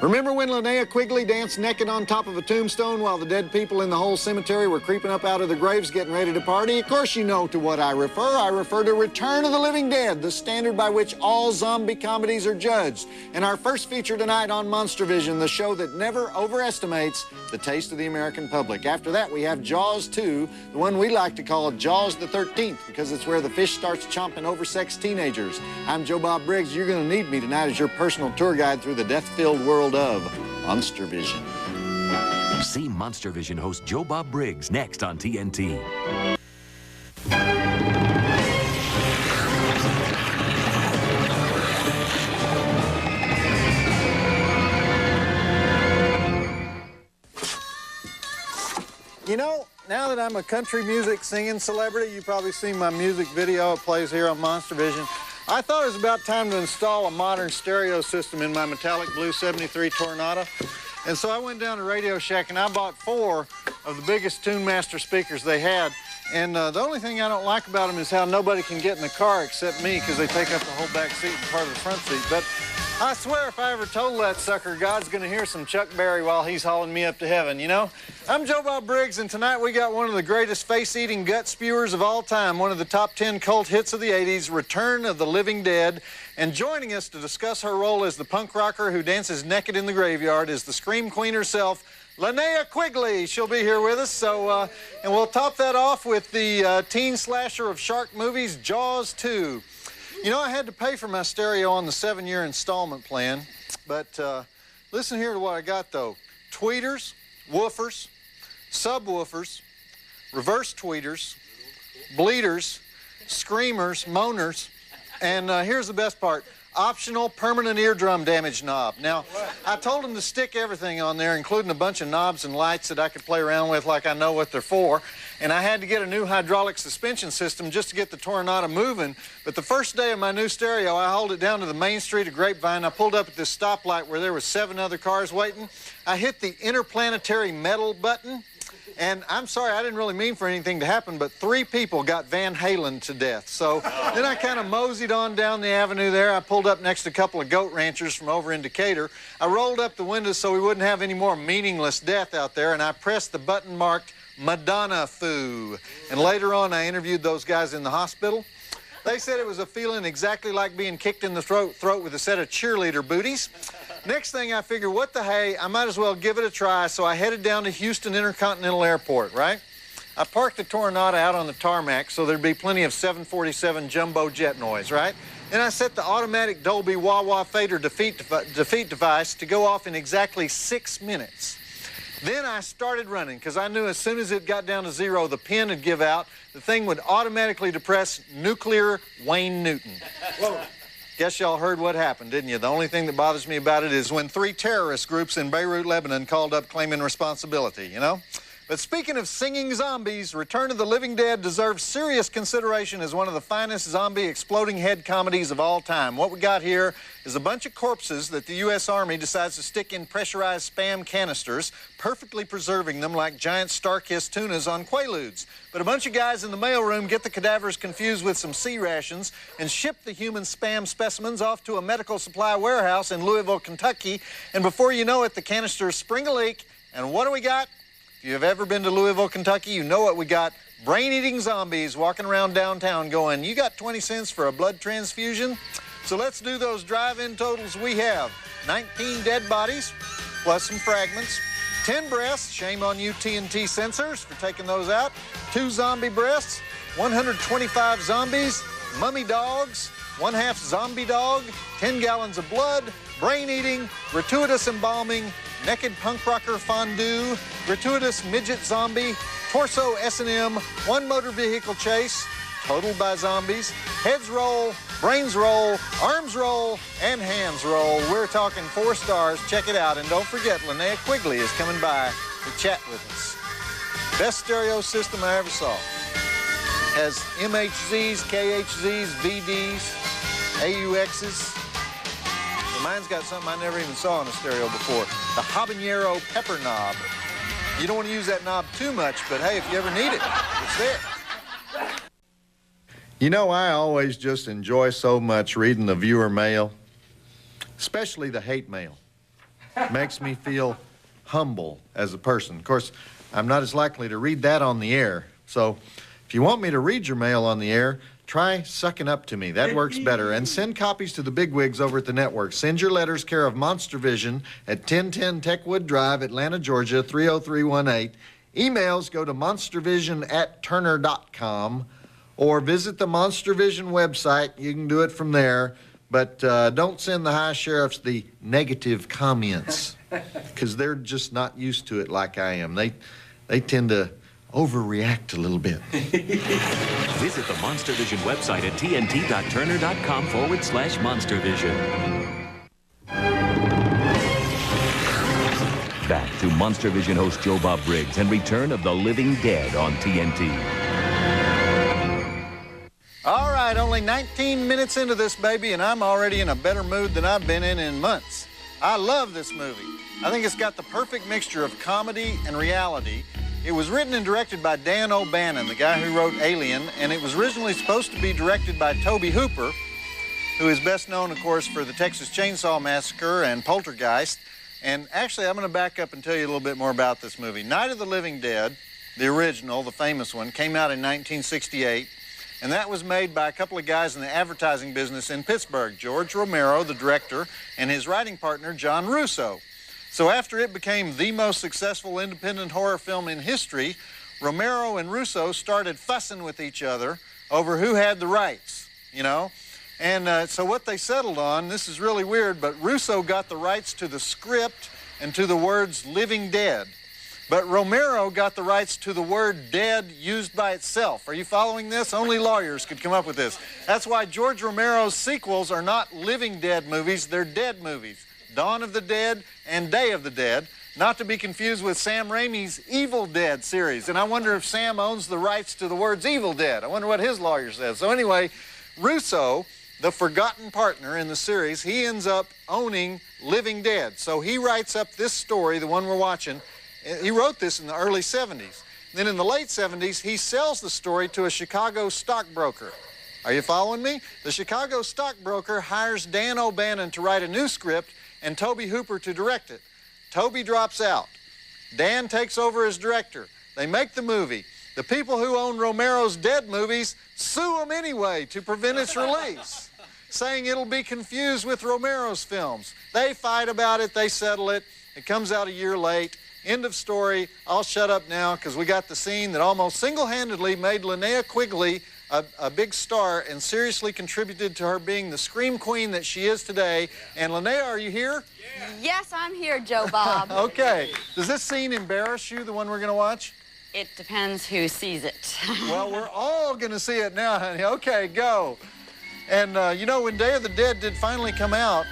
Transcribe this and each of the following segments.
Remember when Linnea Quigley danced naked on top of a tombstone while the dead people in the whole cemetery were creeping up out of their graves getting ready to party? Of course you know to what I refer. I refer to Return of the Living Dead, the standard by which all zombie comedies are judged. And our first feature tonight on Monstervision, the show that never overestimates the taste of the American public. After that, we have Jaws 2, the one we like to call Jaws the 13th, because it's where the fish starts chomping oversexed teenagers. I'm Joe Bob Briggs. You're going to need me tonight as your personal tour guide through the death-filled world of Monstervision. See Monstervision host Joe Bob Briggs next on TNT. You know, now that I'm a country music singing celebrity, you've probably seen my music video. It plays here on Monstervision. I thought it was about time to install a modern stereo system in my metallic blue 73 Tornado. And so I went down to Radio Shack and I bought 4 of the biggest Tune Master speakers they had. And the only thing I don't like about them is how nobody can get in the car except me, because they take up the whole back seat and part of the front seat. But I swear if I ever told that sucker, God's gonna hear some Chuck Berry while he's hauling me up to heaven, you know? I'm Joe Bob Briggs, and tonight we got one of the greatest face-eating gut spewers of all time, one of the top 10 cult hits of the 80s, Return of the Living Dead. And joining us to discuss her role as the punk rocker who dances naked in the graveyard is the Scream Queen herself, Linnea Quigley. She'll be here with us, so, and we'll top that off with the teen slasher of shark movies, Jaws 2. You know, I had to pay for my stereo on the 7-year installment plan, but listen here to what I got, though. Tweeters, woofers, subwoofers, reverse tweeters, bleeders, screamers, moaners, and here's the best part. Optional permanent eardrum damage knob. Now, I told them to stick everything on there, including a bunch of knobs and lights that I could play around with like I know what they're for. And I had to get a new hydraulic suspension system just to get the Tornado moving. But the first day of my new stereo, I hauled it down to the main street of Grapevine. I pulled up at this stoplight where there were 7 other cars waiting. I hit the interplanetary metal button. And I'm sorry, I didn't really mean for anything to happen, but 3 people got Van Halen to death. So then I kind of moseyed on down the avenue there. I pulled up next to a couple of goat ranchers from over in Decatur. I rolled up the windows so we wouldn't have any more meaningless death out there, and I pressed the button marked Madonna Foo. And later on, I interviewed those guys in the hospital. They said it was a feeling exactly like being kicked in the throat with a set of cheerleader booties. Next thing I figured, what the hey, I might as well give it a try, so I headed down to Houston Intercontinental Airport, right? I parked the Tornado out on the tarmac so there'd be plenty of 747 jumbo jet noise, right? Then I set the automatic Dolby wah-wah fader defeat device to go off in exactly 6 minutes. Then I started running, because I knew as soon as it got down to 0, the pin would give out. The thing would automatically depress nuclear Wayne Newton. Whoa. Guess y'all heard what happened, didn't you? The only thing that bothers me about it is when 3 terrorist groups in Beirut, Lebanon called up claiming responsibility, you know? But speaking of singing zombies, Return of the Living Dead deserves serious consideration as one of the finest zombie exploding head comedies of all time. What we got here is a bunch of corpses that the U.S. Army decides to stick in pressurized Spam canisters, perfectly preserving them like giant star-kissed tunas on Quaaludes. But a bunch of guys in the mailroom get the cadavers confused with some sea rations and ship the human Spam specimens off to a medical supply warehouse in Louisville, Kentucky. And before you know it, the canisters spring a leak. And what do we got? If you've ever been to Louisville, Kentucky, you know what we got. Brain-eating zombies walking around downtown going, you got 20 cents for a blood transfusion? So let's do those drive-in totals we have. 19 dead bodies, plus some fragments. 10 breasts, shame on you TNT censors for taking those out. 2 zombie breasts, 125 zombies, mummy dogs, 1/2 zombie dog, 10 gallons of blood, brain-eating, gratuitous embalming, naked punk rocker fondue, gratuitous midget zombie, torso S&M, 1 motor vehicle chase, totaled by zombies, heads roll, brains roll, arms roll, and hands roll. We're talking 4 stars. Check it out. And don't forget, Linnea Quigley is coming by to chat with us. Best stereo system I ever saw. Has MHZs, KHZs, VDs, AUXs. Mine's got something I never even saw in a stereo before. The habanero pepper knob. You don't want to use that knob too much, but hey, if you ever need it, it's there. You know, I always just enjoy so much reading the viewer mail, especially the hate mail. Makes me feel humble as a person. Of course, I'm not as likely to read that on the air. So if you want me to read your mail on the air, try sucking up to me. That works better. And send copies to the bigwigs over at the network. Send your letters care of Monstervision at 1010 Techwood Drive, Atlanta, Georgia, 30318. Emails go to monstervision@turner.com or visit the Monstervision website. You can do it from there. But don't send the high sheriffs the negative comments because they're just not used to it like I am. They tend to overreact a little bit. Visit the Monstervision website at tnt.turner.com/Monstervision. Back to Monstervision host Joe Bob Briggs and Return of the Living Dead on TNT. All right, only 19 minutes into this baby, and I'm already in a better mood than I've been in months. I love this movie. I think it's got the perfect mixture of comedy and reality. It was written and directed by Dan O'Bannon, the guy who wrote Alien, and it was originally supposed to be directed by Tobe Hooper, who is best known, of course, for the Texas Chainsaw Massacre and Poltergeist. And actually, I'm going to back up and tell you a little bit more about this movie. Night of the Living Dead, the original, the famous one, came out in 1968. And that was made by a couple of guys in the advertising business in Pittsburgh, George Romero, the director, and his writing partner, John Russo. So after it became the most successful independent horror film in history, Romero and Russo started fussing with each other over who had the rights, you know? And so what they settled on, this is really weird, but Russo got the rights to the script and to the words living dead. But Romero got the rights to the word dead used by itself. Are you following this? Only lawyers could come up with this. That's why George Romero's sequels are not living dead movies, they're dead movies. Dawn of the Dead and Day of the Dead, not to be confused with Sam Raimi's Evil Dead series. And I wonder if Sam owns the rights to the words Evil Dead. I wonder what his lawyer says. So anyway, Russo, the forgotten partner in the series, he ends up owning Living Dead. So he writes up this story, the one we're watching. He wrote this in the early 70s. Then in the late 70s, he sells the story to a Chicago stockbroker. Are you following me? The Chicago stockbroker hires Dan O'Bannon to write a new script and Tobe Hooper to direct it. Tobe drops out. Dan takes over as director. They make the movie. The people who own Romero's Dead movies sue him anyway to prevent its release, saying it'll be confused with Romero's films. They fight about it. They settle it. It comes out a year late. End of story. I'll shut up now because we got the scene that almost single-handedly made Linnea Quigley a big star and seriously contributed to her being the scream queen that she is today. And Linnea, are you here? Yeah. Yes, I'm here, Joe Bob. Okay. Does this scene embarrass you, the one we're going to watch? It depends who sees it. Well, we're all going to see it now, honey. Okay, go. And, you know, when Day of the Dead did finally come out,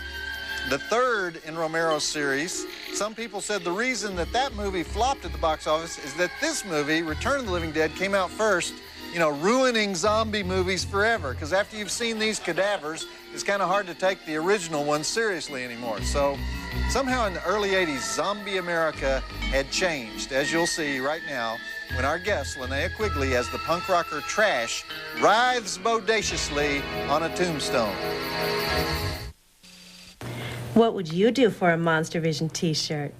the third in Romero's series, some people said the reason that that movie flopped at the box office is that this movie, Return of the Living Dead, came out first, you know, ruining zombie movies forever. Because after you've seen these cadavers, it's kind of hard to take the original ones seriously anymore. So somehow in the early 80s, zombie America had changed, as you'll see right now, when our guest, Linnea Quigley, as the punk rocker Trash, writhes bodaciously on a tombstone. What would you do for a Monstervision t-shirt?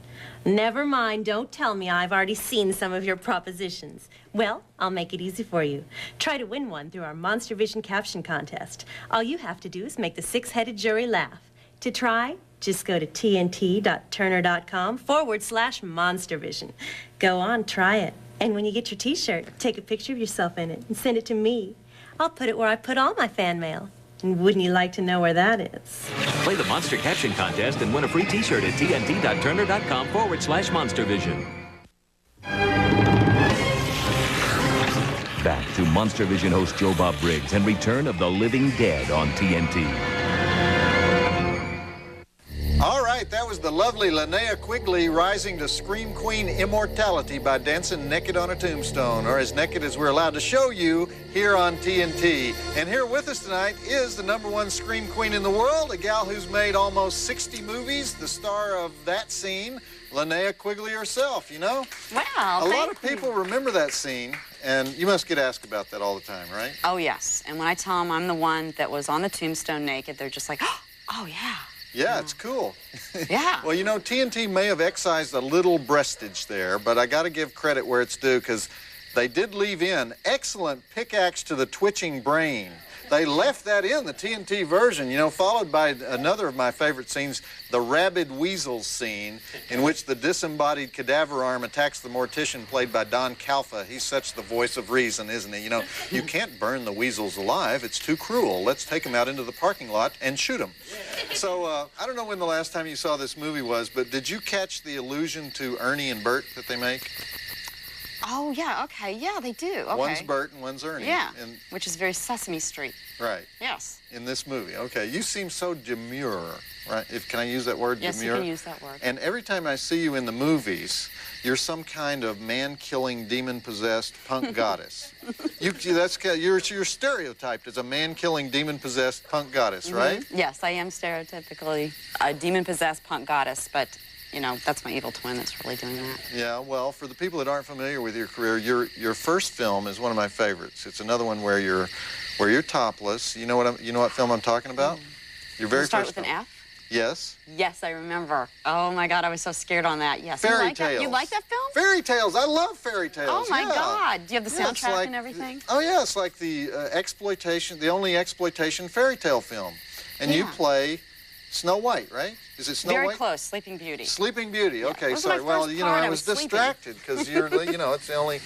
Never mind, don't tell me. I've already seen some of your propositions. Well, I'll make it easy for you. Try to win one through our Monstervision caption contest. All you have to do is make the six-headed jury laugh. To try, just go to tnt.turner.com/Monstervision. Go on, try it. And when you get your t-shirt, take a picture of yourself in it and send it to me. I'll put it where I put all my fan mail. And wouldn't you like to know where that is? Play the Monster Caption Contest and win a free t-shirt at tnt.turner.com/Monstervision. Back to Monstervision host Joe Bob Briggs and Return of the Living Dead on TNT. All right, that was the lovely Linnea Quigley rising to Scream Queen immortality by dancing naked on a tombstone, or as naked as we're allowed to show you here on TNT. And here with us tonight is the #1 Scream Queen in the world, a gal who's made almost 60 movies, the star of that scene, Linnea Quigley herself, you know? Wow, A lot of people remember that scene, and you must get asked about that all the time, right? Oh, yes. And when I tell them I'm the one that was on the tombstone naked, they're just like, oh, yeah. Yeah, it's cool. Yeah. Well, you know, TNT may have excised a little breastage there, but I got to give credit where it's due because they did leave in excellent pickaxe to the twitching brain. They left that in the TNT version, you know, followed by another of my favorite scenes, the Rabid Weasel scene, in which the disembodied cadaver arm attacks the mortician played by Don Calfa. He's such the voice of reason, isn't he? You know, you can't burn the weasels alive. It's too cruel. Let's take them out into the parking lot and shoot them. So I don't know when the last time you saw this movie was, but did you catch the allusion to Ernie and Bert that they make? Oh, yeah, okay. Yeah, they do. Okay. One's Bert and one's Ernie. Yeah, And, which is very Sesame Street. right. Yes. In this movie. Okay. You seem so demure, right? Can I use that word, Yes, demure? you can use that word. And every time I see you in the movies, you're some kind of man-killing, demon-possessed punk goddess. You're stereotyped as a man-killing, demon-possessed punk goddess, right? Yes, I am stereotypically a demon-possessed punk goddess, but, you know, that's my evil twin that's really doing that. Yeah, well, for the people that aren't familiar with your career, your first film is one of my favorites. It's another one where you're topless. You know what film I'm talking about? Your very Start first with film. an F? Yes. Yes, I remember. Oh, my God, I was so scared on that. Yes. Fairy Tales. You like that film? Fairy Tales. I love fairy tales. Oh, my yeah. God. Do you have the Yeah, it's soundtrack like and everything? Oh, yeah. It's like the the only exploitation fairy tale film. And you Yeah. play Snow White, right? Is it Snow Very White? close, Sleeping Beauty. Sleeping Beauty. Okay, That was my sorry. Well, first you know, part. I I was was sleeping. distracted because it's the only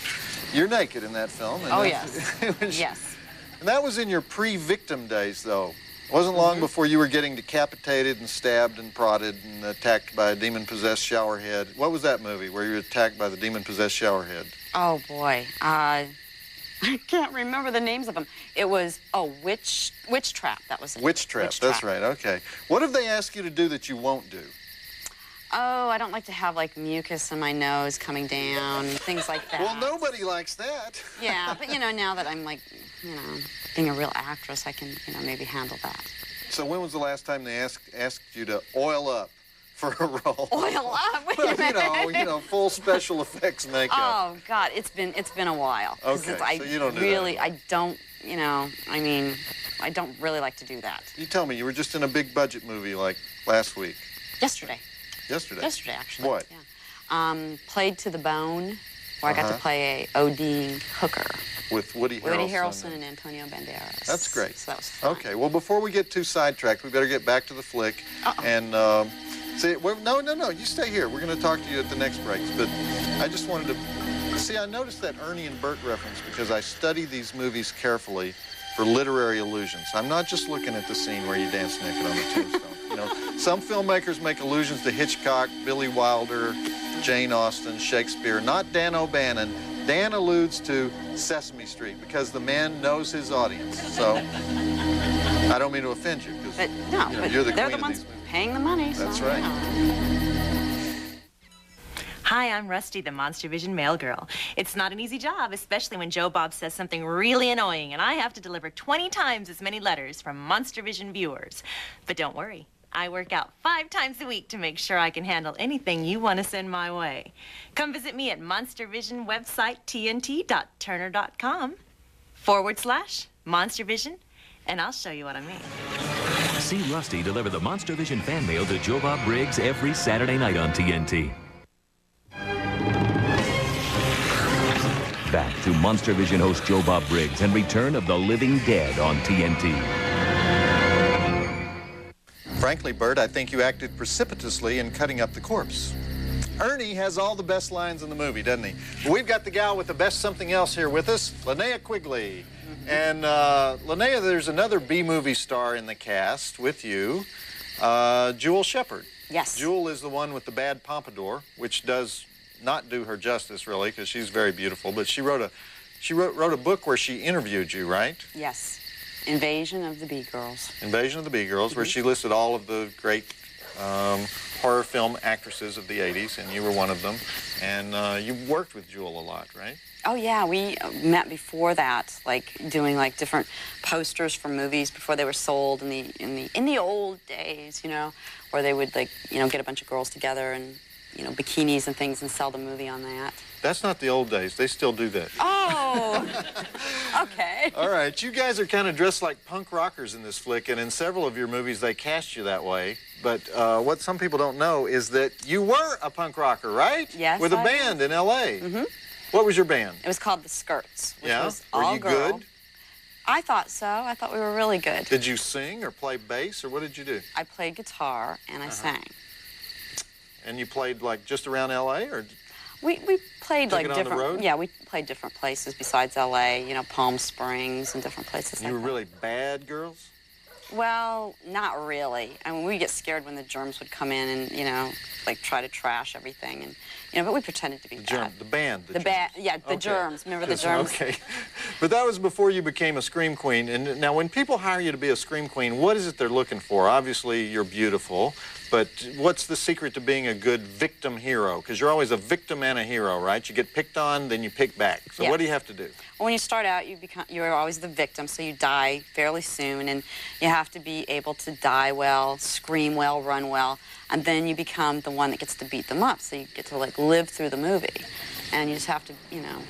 you're naked in that film. And Oh, that's- yes. Yes. And that was in your pre-victim days, though. It wasn't long before you were getting decapitated and stabbed and prodded and attacked by a demon-possessed showerhead. What was that movie where you were attacked by the demon-possessed showerhead? Oh, boy. I can't remember the names of them. It was, Witch Trap. That was it. Witch Trap. That's right. Okay. What have they asked you to do that you won't do? Oh, I don't like to have, like, mucus in my nose coming down, things like that. Well, nobody likes that. Yeah, but, you know, now that I'm, like, you know, being a real actress, I can, you know, maybe handle that. So when was the last time they asked you to oil up for a role? Oil up? Wait a minute. you know, full special effects makeup. Oh, God, it's been a while. 'Cause Okay, so you don't do really, that. I don't, you know, I mean, I don't really like to do that. You tell me, you were just in a big budget movie like last week. Yesterday. Yesterday? Yesterday, actually. What? Yeah. Played to the Bone, where I got to play a OD hooker. With Woody Harrelson. Woody Harrelson and Antonio Banderas. That's great. So that was fun. Okay, well, before we get too sidetracked, we better get back to the flick. And, no, you stay here. We're going to talk to you at the next breaks. But I just wanted to, see, I noticed that Ernie and Bert reference because I study these movies carefully for literary allusions. I'm not just looking at the scene where you dance naked on the tombstone. You know, some filmmakers make allusions to Hitchcock, Billy Wilder, Jane Austen, Shakespeare, not Dan O'Bannon. Dan alludes to Sesame Street because the man knows his audience. So I don't mean to offend you because But no, you know, but you're the they're queen the of ones these movies. paying the money. That's so, right. You know. Hi, I'm Rusty, the Monstervision mail girl. It's not an easy job, especially when Joe Bob says something really annoying, and I have to deliver 20 times as many letters from Monstervision viewers. But don't worry, I work out 5 times a week to make sure I can handle anything you want to send my way. Come visit me at Monstervision website, tnt.turner.com/Monstervision, and I'll show you what I mean. See Rusty deliver the Monstervision fan mail to Joe Bob Briggs every Saturday night on TNT. Back to Monstervision host Joe Bob Briggs and Return of the Living Dead on TNT. Frankly, Bert, I think you acted precipitously in cutting up the corpse. Ernie has all the best lines in the movie, doesn't he? But we've got the gal with the best something else here with us, Linnea Quigley. And Linnea, there's another B-movie star in the cast with you, Jewel Shepard. Yes. Jewel is the one with the bad pompadour, which does not do her justice, really, because she's very beautiful. But she wrote a book where she interviewed you, right? Yes. Invasion of the Bee Girls. Invasion of the Bee Girls, where she listed all of the great horror film actresses of the 80s, and you were one of them. And you worked with Jewel a lot, right? Oh, yeah, we met before that, like doing like different posters for movies before they were sold in the old days, you know, where they would like, you know, get a bunch of girls together and you know, bikinis and things and sell the movie on that. That's not the old days. They still do that. Oh, okay. All right, you guys are kind of dressed like punk rockers in this flick, and in several of your movies they cast you that way. But what some people don't know is that you were a punk rocker, right? Yes, with a band in L.A. Mm-hmm. What was your band? It was called The Skirts, which was were all you girl. good? I thought so. I thought we were really good. Did you sing or play bass, or what did you do? I played guitar and I sang. And you played like just around L.A. or? We played Took like it on the different. road? Yeah, we played different places besides L.A. You know, Palm Springs and different places. You like were that. really bad girls? Well, not really. I mean, we get scared when the germs would come in and, you know, like try to trash everything, and you know, but we pretended to be bad. The band. The band. Yeah, the germs. Remember the germs? Okay. But that was before you became a scream queen. And now, when people hire you to be a scream queen, what is it they're looking for? Obviously, you're beautiful. But what's the secret to being a good victim hero? Because you're always a victim and a hero, right? You get picked on, then you pick back. So what do you have to do? When you start out, you're always the victim, so you die fairly soon, and you have to be able to die well, scream well, run well, and then you become the one that gets to beat them up. So you get to like live through the movie, and you just have to, you know,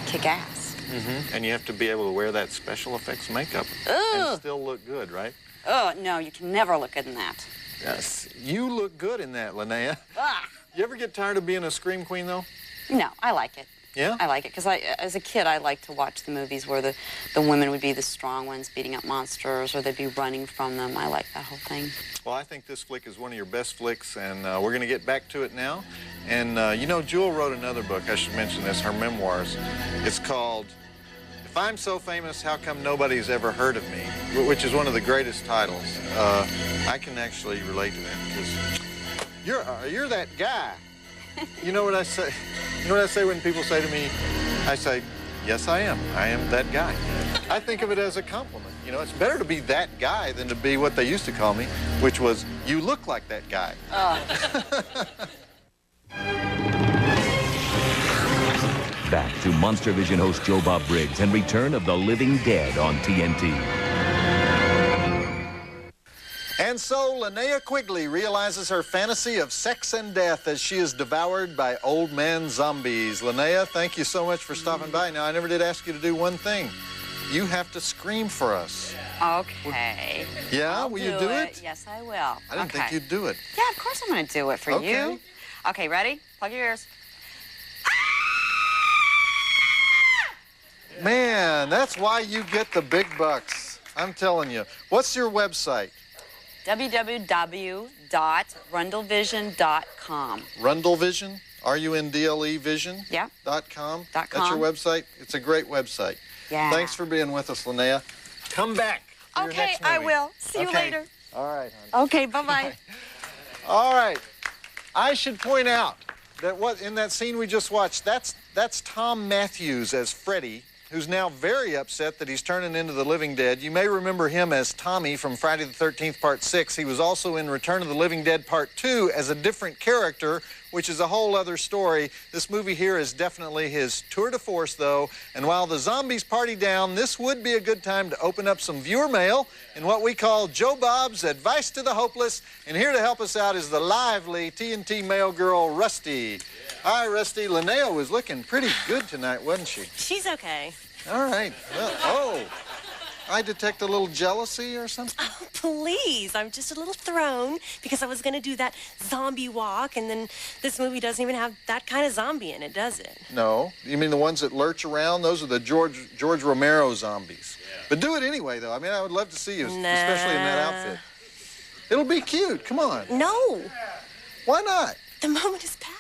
kick ass. Mm-hmm. And you have to be able to wear that special effects makeup and still look good, right? Oh no, you can never look good in that. Yes, you look good in that, Linnea. Ah. You ever get tired of being a scream queen, though? No, I like it. Yeah? I like it, because as a kid, I liked to watch the movies where the women would be the strong ones beating up monsters, or they'd be running from them. I like that whole thing. Well, I think this flick is one of your best flicks, and we're going to get back to it now. And, you know, Jewel wrote another book, I should mention this, her memoirs. It's called If I'm So Famous, How Come Nobody's Ever Heard of Me, which is one of the greatest titles. I can actually relate to that, because you're that guy. You know what I say? You know what I say when people say to me, I say, yes, I am. I am that guy. I think of it as a compliment. You know, it's better to be that guy than to be what they used to call me, which was, you look like that guy. Back to Monstervision host Joe Bob Briggs and Return of the Living Dead on TNT. And so Linnea Quigley realizes her fantasy of sex and death as she is devoured by old man zombies. Linnea, thank you so much for stopping by. Now, I never did ask you to do one thing. You have to scream for us. Okay. Yeah? Will you do it? Yes, I will. I didn't think you'd do it. Yeah, of course I'm going to do it for you. Okay, ready? Plug your ears. Man, that's why you get the big bucks. I'm telling you. What's your website? www.rundlevision.com. Rundlevision? R-U-N-D-L-E Vision? Yeah. .com? .com. That's your website? It's a great website. Yeah. Thanks for being with us, Linnea. Come back for your Okay, next movie. I will. See you later. All right, honey. Okay, bye-bye. All right. I should point out that in that scene we just watched, that's Tom Matthews as Freddie, who's now very upset that he's turning into the living dead. You may remember him as Tommy from Friday the 13th Part 6. He was also in Return of the Living Dead Part 2 as a different character, which is a whole other story. This movie here is definitely his tour de force, though. And while the zombies party down, this would be a good time to open up some viewer mail in what we call Joe Bob's Advice to the Hopeless. And here to help us out is the lively TNT mail girl, Rusty. Hi, Rusty. Linnea was looking pretty good tonight, wasn't she? She's okay. All right. Well, I detect a little jealousy or something. Oh, please. I'm just a little thrown because I was going to do that zombie walk, and then this movie doesn't even have that kind of zombie in it, does it? No. You mean the ones that lurch around? Those are the George Romero zombies. Yeah. But do it anyway, though. I mean, I would love to see you, especially in that outfit. It'll be cute. Come on. No. Why not? The moment is past.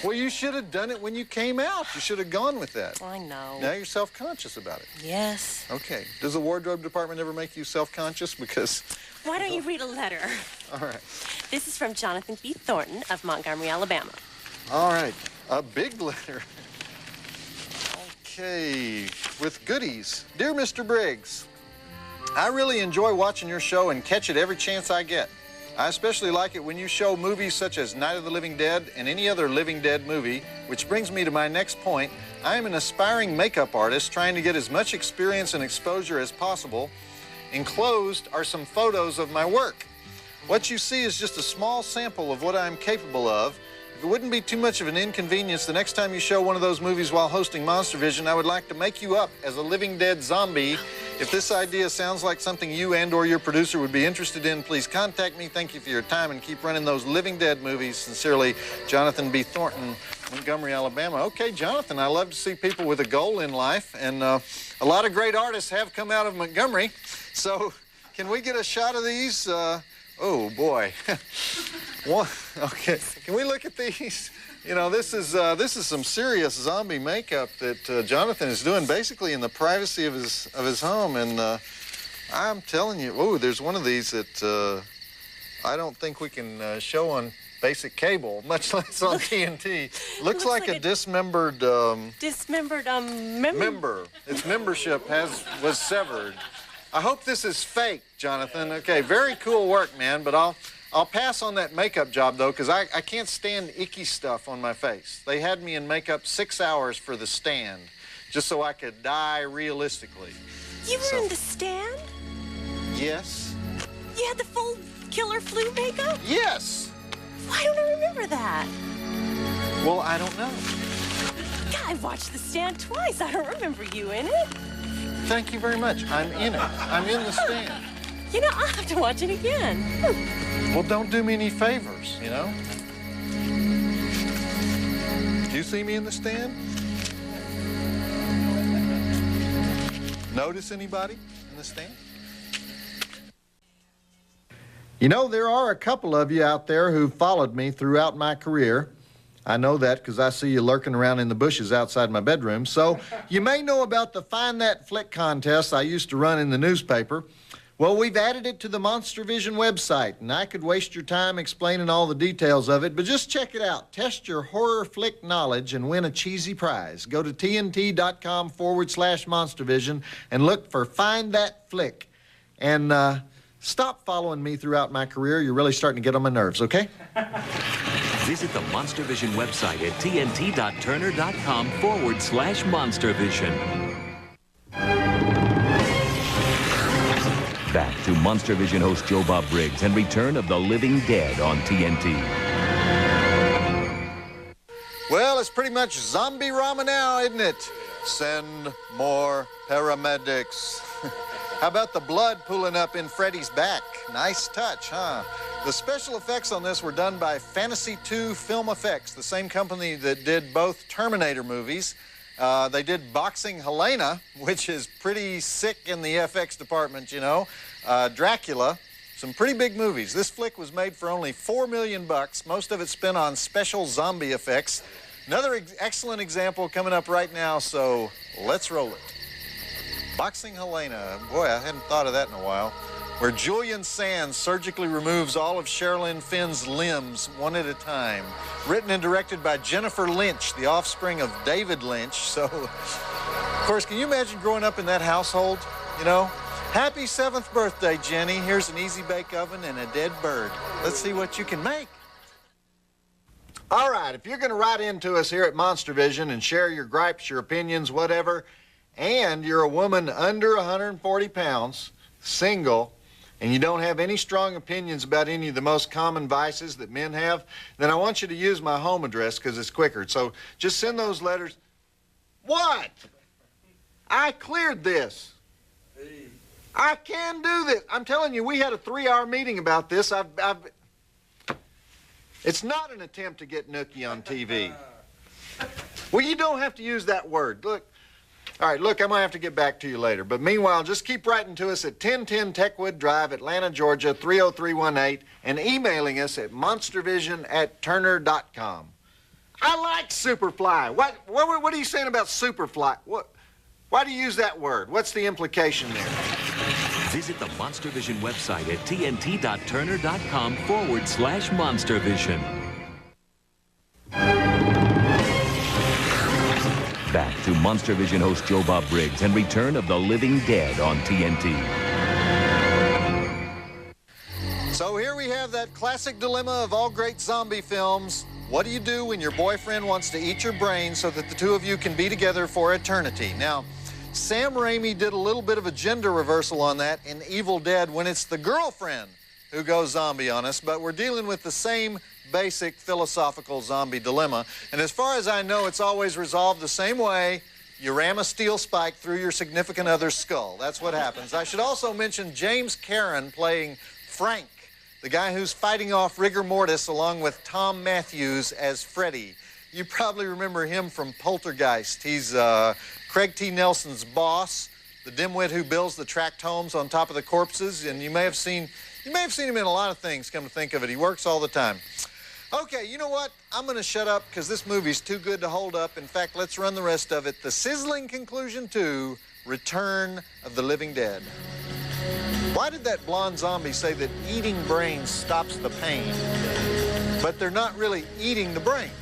Well, you should have done it when you came out. You should have gone with that. I know. Now you're self-conscious about it. Yes. Okay. Does the wardrobe department ever make you self-conscious? Because... Why don't you read a letter? All right. This is from Jonathan B. Thornton of Montgomery, Alabama. All right. A big letter. Okay. With goodies. Dear Mr. Briggs, I really enjoy watching your show and catch it every chance I get. I especially like it when you show movies such as Night of the Living Dead and any other Living Dead movie, which brings me to my next point. I am an aspiring makeup artist trying to get as much experience and exposure as possible. Enclosed are some photos of my work. What you see is just a small sample of what I'm capable of. If it wouldn't be too much of an inconvenience, the next time you show one of those movies while hosting Monstervision, I would like to make you up as a living dead zombie. If this idea sounds like something you and/or your producer would be interested in, please contact me. Thank you for your time, and keep running those living dead movies. Sincerely, Jonathan B. Thornton, Montgomery, Alabama. Okay, Jonathan, I love to see people with a goal in life, and a lot of great artists have come out of Montgomery. So, can we get a shot of these? Oh, boy. Okay, can we look at these? You know, this is some serious zombie makeup that Jonathan is doing basically in the privacy of his home, and I'm telling you, oh, there's one of these that I don't think we can show on basic cable, much less on TNT. Looks like a dismembered member. Its membership was severed. I hope this is fake, Jonathan. Okay, very cool work, man, but I'll pass on that makeup job, though, because I can't stand icky stuff on my face. They had me in makeup 6 hours for The Stand, just so I could die realistically. You were in The Stand? Yes. You had the full killer flu makeup? Yes. Why don't I remember that? Well, I don't know. God, I watched The Stand twice. I don't remember you in it. Thank you very much. I'm in it. I'm in The Stand. You know, I'll have to watch it again. Well, don't do me any favors, you know? Do you see me in The Stand? Notice anybody in The Stand? You know, there are a couple of you out there who followed me throughout my career. I know that because I see you lurking around in the bushes outside my bedroom. So you may know about the Find That Flick contest I used to run in the newspaper. Well, we've added it to the Monstervision website, and I could waste your time explaining all the details of it, but just check it out. Test your horror flick knowledge and win a cheesy prize. Go to tnt.com/Monstervision and look for Find That Flick. And stop following me throughout my career. You're really starting to get on my nerves, okay? Visit the Monstervision website at tnt.turner.com/Monstervision. Back to Monstervision host Joe Bob Briggs and Return of the Living Dead on TNT. Well, it's pretty much zombie rama now, isn't it? Send more paramedics. How about the blood pooling up in Freddie's back? Nice touch, huh? The special effects on this were done by Fantasy 2 Film Effects, the same company that did both Terminator movies. They did Boxing Helena, which is pretty sick in the FX department, you know. Dracula, some pretty big movies. This flick was made for only $4 million, most of it spent on special zombie effects. Another excellent example coming up right now, so let's roll it. Boxing Helena, boy, I hadn't thought of that in a while, where Julian Sands surgically removes all of Sherilyn Fenn's limbs one at a time. Written and directed by Jennifer Lynch, the offspring of David Lynch. So, of course, can you imagine growing up in that household, you know? Happy 7th birthday, Jenny. Here's an easy bake oven and a dead bird. Let's see what you can make. All right, if you're going to write into us here at Monstervision and share your gripes, your opinions, whatever, and you're a woman under 140 pounds, single, and you don't have any strong opinions about any of the most common vices that men have, then I want you to use my home address because it's quicker. So just send those letters. What? I cleared this. I can do this. I'm telling you, we had a 3-hour meeting about this. It's not an attempt to get Nookie on TV. Well, you don't have to use that word. Look. All right, look, I'm going to have to get back to you later. But meanwhile, just keep writing to us at 1010 Techwood Drive, Atlanta, Georgia, 30318, and emailing us at monstervision@turner.com. I like Superfly. What are you saying about Superfly? Why do you use that word? What's the implication there? Visit the Monstervision website at tnt.turner.com/Monstervision. Back to Monstervision host Joe Bob Briggs and Return of the Living Dead on TNT. So here we have that classic dilemma of all great zombie films. What do you do when your boyfriend wants to eat your brain so that the two of you can be together for eternity? Now, Sam Raimi did a little bit of a gender reversal on that in Evil Dead when it's the girlfriend who goes zombie on us, but we're dealing with the same basic philosophical zombie dilemma. And as far as I know, it's always resolved the same way. You ram a steel spike through your significant other's skull. That's what happens. I should also mention James Karen playing Frank, the guy who's fighting off rigor mortis along with Tom Matthews as Freddie. You probably remember him from Poltergeist. He's Craig T. Nelson's boss, the dimwit who builds the tract homes on top of the corpses, and you may have seen him in a lot of things, come to think of it. He works all the time. Okay, you know what? I'm going to shut up because this movie's too good to hold up. In fact, let's run the rest of it. The sizzling conclusion to Return of the Living Dead. Why did that blonde zombie say that eating brains stops the pain? But they're not really eating the brains.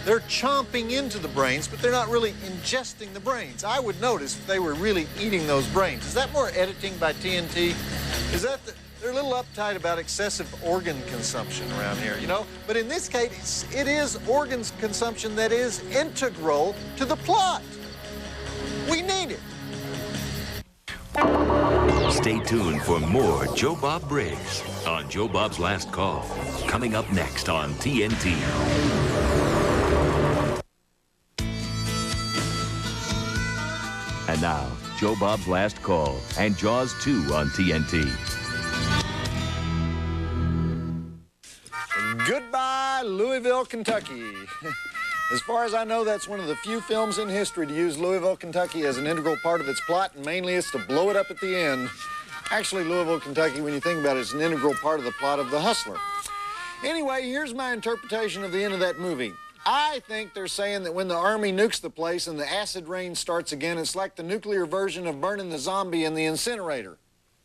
They're chomping into the brains, but they're not really ingesting the brains. I would notice if they were really eating those brains. Is that more editing by TNT? Is that they're a little uptight about excessive organ consumption around here, you know? But in this case, it is organ consumption that is integral to the plot. We need it. Stay tuned for more Joe Bob Briggs on Joe Bob's Last Call. Coming up next on TNT. And now, Joe Bob's Last Call and Jaws 2 on TNT. Goodbye, Louisville, Kentucky. As far as I know, that's one of the few films in history to use Louisville, Kentucky as an integral part of its plot, and mainly it's to blow it up at the end. Actually, Louisville, Kentucky, when you think about it, is an integral part of the plot of The Hustler. Anyway, here's my interpretation of the end of that movie. I think they're saying that when the army nukes the place and the acid rain starts again, it's like the nuclear version of burning the zombie in the incinerator.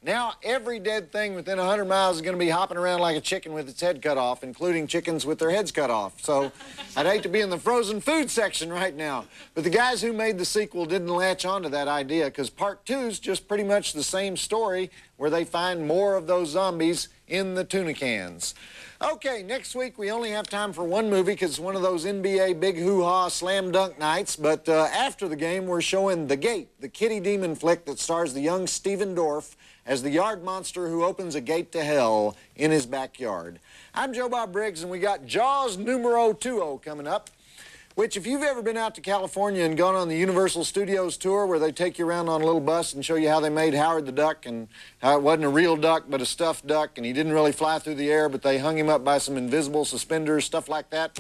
Now, every dead thing within 100 miles is going to be hopping around like a chicken with its head cut off, including chickens with their heads cut off. So I'd hate to be in the frozen food section right now. But the guys who made the sequel didn't latch onto that idea, because part 2's just pretty much the same story where they find more of those zombies in the tuna cans. Okay, next week we only have time for one movie because it's one of those NBA big hoo-ha slam dunk nights. But after the game, we're showing The Gate, the kitty demon flick that stars the young Steven Dorff as the yard monster who opens a gate to hell in his backyard. I'm Joe Bob Briggs, and we got Jaws numero 2 coming up, which if you've ever been out to California and gone on the Universal Studios tour where they take you around on a little bus and show you how they made Howard the Duck and how it wasn't a real duck but a stuffed duck, and he didn't really fly through the air, but they hung him up by some invisible suspenders, stuff like that.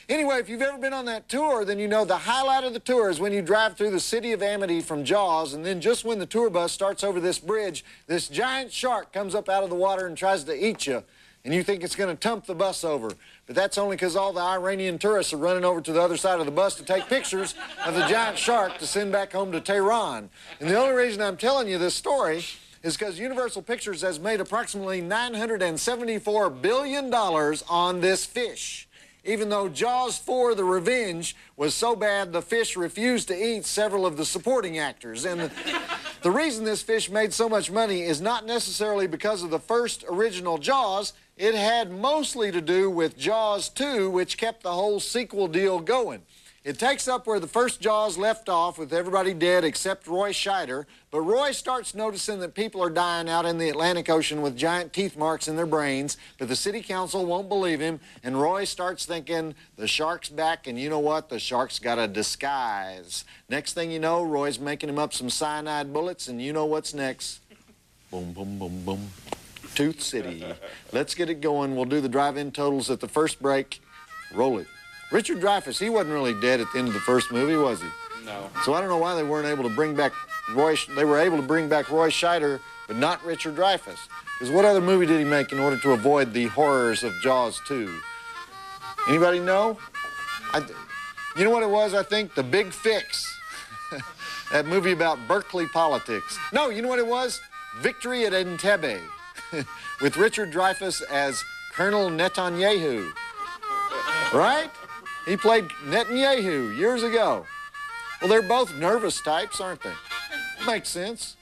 Anyway, if you've ever been on that tour, then you know the highlight of the tour is when you drive through the city of Amity from Jaws, and then just when the tour bus starts over this bridge, this giant shark comes up out of the water and tries to eat you, and you think it's going to tump the bus over. But that's only because all the Iranian tourists are running over to the other side of the bus to take pictures of the giant shark to send back home to Tehran. And the only reason I'm telling you this story is because Universal Pictures has made approximately $974 billion on this fish, even though Jaws 4, The Revenge, was so bad the fish refused to eat several of the supporting actors. And the reason this fish made so much money is not necessarily because of the first original Jaws. It had mostly to do with Jaws 2, which kept the whole sequel deal going. It takes up where the first Jaws left off with everybody dead except Roy Scheider, but Roy starts noticing that people are dying out in the Atlantic Ocean with giant teeth marks in their brains, but the city council won't believe him, and Roy starts thinking, the shark's back, and you know what? The shark's got a disguise. Next thing you know, Roy's making him up some cyanide bullets, and you know what's next. Boom, boom, boom, boom. Tooth City. Let's get it going. We'll do the drive-in totals at the first break. Roll it. Richard Dreyfuss, he wasn't really dead at the end of the first movie, was he? No. So I don't know why they weren't able to bring back Roy. They were able to bring back Roy Scheider, but not Richard Dreyfuss. Because what other movie did he make in order to avoid the horrors of Jaws 2? Anybody know? You know what it was, I think? The Big Fix. That movie about Berkeley politics. No, you know what it was? Victory at Entebbe. With Richard Dreyfuss as Colonel Netanyahu. Right? He played Netanyahu years ago. Well, they're both nervous types, aren't they? Makes sense.